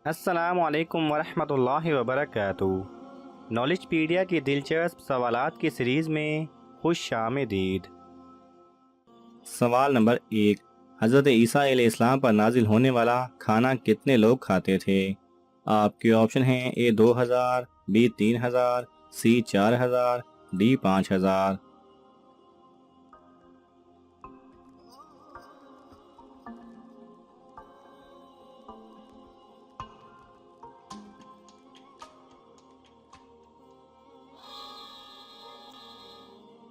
السلام علیکم ورحمۃ اللہ وبرکاتہ۔ نالج پیڈیا کی دلچسپ سوالات کی سیریز میں خوش آمدید۔ سوال نمبر 1، حضرت عیسیٰ علیہ السلام پر نازل ہونے والا کھانا کتنے لوگ کھاتے تھے؟ آپ کے آپشن ہیں: اے 2000، بی 3000، سی 4000، ڈی 5000۔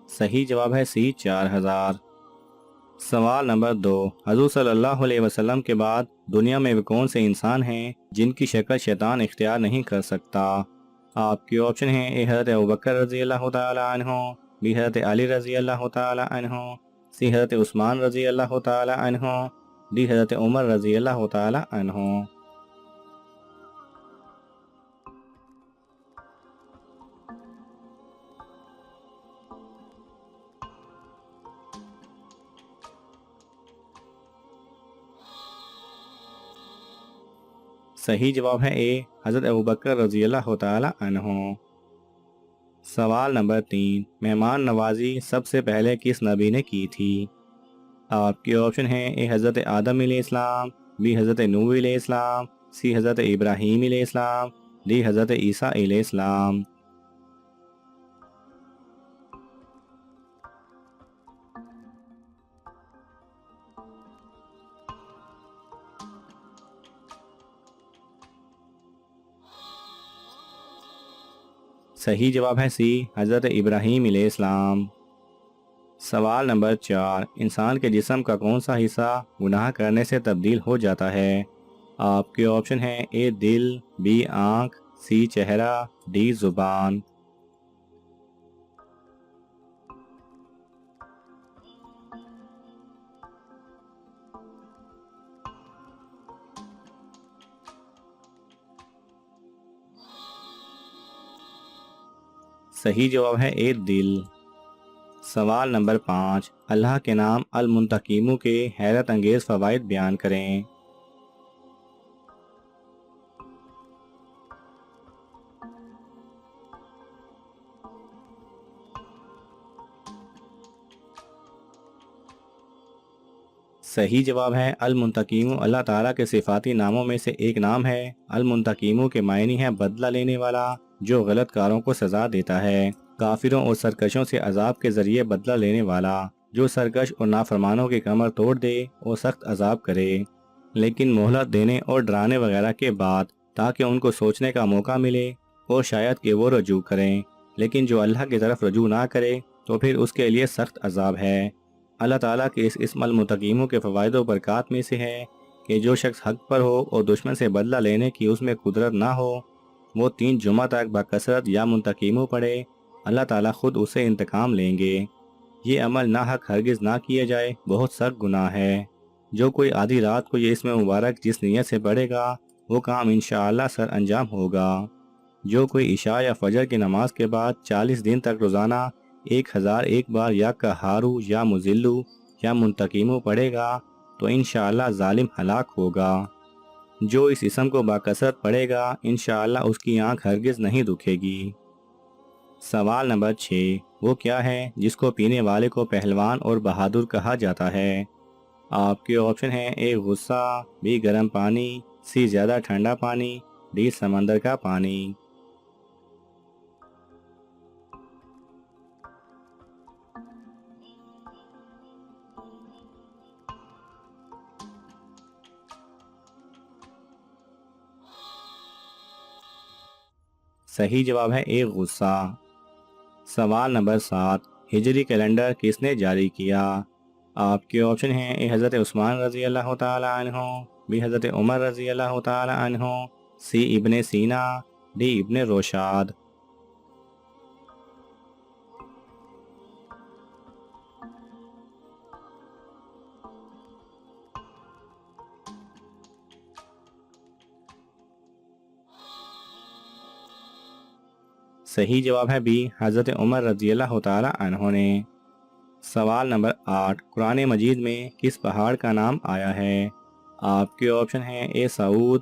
صحیح جواب ہے سی 4000۔ سوال نمبر 2، حضور صلی اللہ علیہ وسلم کے بعد دنیا میں وہ کون سے انسان ہیں جن کی شکل شیطان اختیار نہیں کر سکتا؟ آپ کے آپشن ہیں: اے حضرت ابوبکر رضی اللہ تعالی عنہ، بی حضرت علی رضی اللہ تعالی عنہ، سی حضرت عثمان رضی اللہ تعالی عنہ، ڈی حضرت عمر رضی اللہ تعالی عنہ۔ صحیح جواب ہے اے حضرت ابوبکر رضی اللہ تعالی عنہ۔ سوال نمبر 3، مہمان نوازی سب سے پہلے کس نبی نے کی تھی؟ آپ کے آپشن ہیں: اے حضرت آدم علیہ السلام، بی حضرت نوح علیہ السلام، سی حضرت ابراہیم علیہ السلام، ڈی حضرت عیسیٰ علیہ السلام۔ صحیح جواب ہے سی حضرت ابراہیم علیہ السلام۔ سوال نمبر 4، انسان کے جسم کا کون سا حصہ گناہ کرنے سے تبدیل ہو جاتا ہے؟ آپ کے آپشن ہیں: اے دل، بی آنکھ، سی چہرہ، ڈی زبان۔ صحیح جواب ہے اے دل۔ سوال نمبر 5، اللہ کے نام المنتقیم کے حیرت انگیز فوائد بیان کریں۔ صحیح جواب ہے المنتقیم اللہ تعالیٰ کے صفاتی ناموں میں سے ایک نام ہے۔ المنتقیم کے معنی ہے بدلہ لینے والا، جو غلط کاروں کو سزا دیتا ہے۔ کافروں اور سرکشوں سے عذاب کے ذریعے بدلہ لینے والا، جو سرکش اور نافرمانوں کی کمر توڑ دے اور سخت عذاب کرے، لیکن مہلت دینے اور ڈرانے وغیرہ کے بعد، تاکہ ان کو سوچنے کا موقع ملے اور شاید کہ وہ رجوع کریں، لیکن جو اللہ کی طرف رجوع نہ کرے تو پھر اس کے لیے سخت عذاب ہے۔ اللہ تعالیٰ کے اس اسم المنتقیم کے فوائد و برکات میں سے ہے کہ جو شخص حق پر ہو اور دشمن سے بدلہ لینے کی اس میں قدرت نہ ہو، وہ 3 جمعہ تک بکثرت یا منتقیموں پڑھے، اللہ تعالیٰ خود اسے انتقام لیں گے۔ یہ عمل ناحق ہرگز نہ کیا جائے، بہت سخت گناہ ہے۔ جو کوئی آدھی رات کو یہ اسم مبارک جس نیت سے پڑھے گا، وہ کام انشاءاللہ سر انجام ہوگا۔ جو کوئی عشاء یا فجر کی نماز کے بعد 40 دن تک روزانہ 1001 بار یا کہارو یا مذلو یا منتقیمو پڑھے گا تو انشاءاللہ ظالم ہلاک ہوگا۔ جو اس اسم کو باکثرت پڑھے گا، انشاءاللہ اس کی آنکھ ہرگز نہیں دکھے گی۔ سوال نمبر 6، وہ کیا ہے جس کو پینے والے کو پہلوان اور بہادر کہا جاتا ہے؟ آپ کے آپشن ہیں: اے غصہ، بی گرم پانی، سی زیادہ ٹھنڈا پانی، ڈی سمندر کا پانی۔ صحیح جواب ہے اے غصہ۔ سوال نمبر 7، ہجری کیلنڈر کس نے جاری کیا؟ آپ کے آپشن ہیں: اے حضرت عثمان رضی اللہ تعالی عنہ، بی حضرت عمر رضی اللہ تعالی عنہ، سی ابن سینا، ڈی ابن روشاد۔ صحیح جواب ہے بی حضرت عمر رضی اللہ تعالی عنہ نے۔ سوال نمبر 8، قرآن مجید میں کس پہاڑ کا نام آیا ہے؟ آپ کے آپشن ہیں: اے سعود،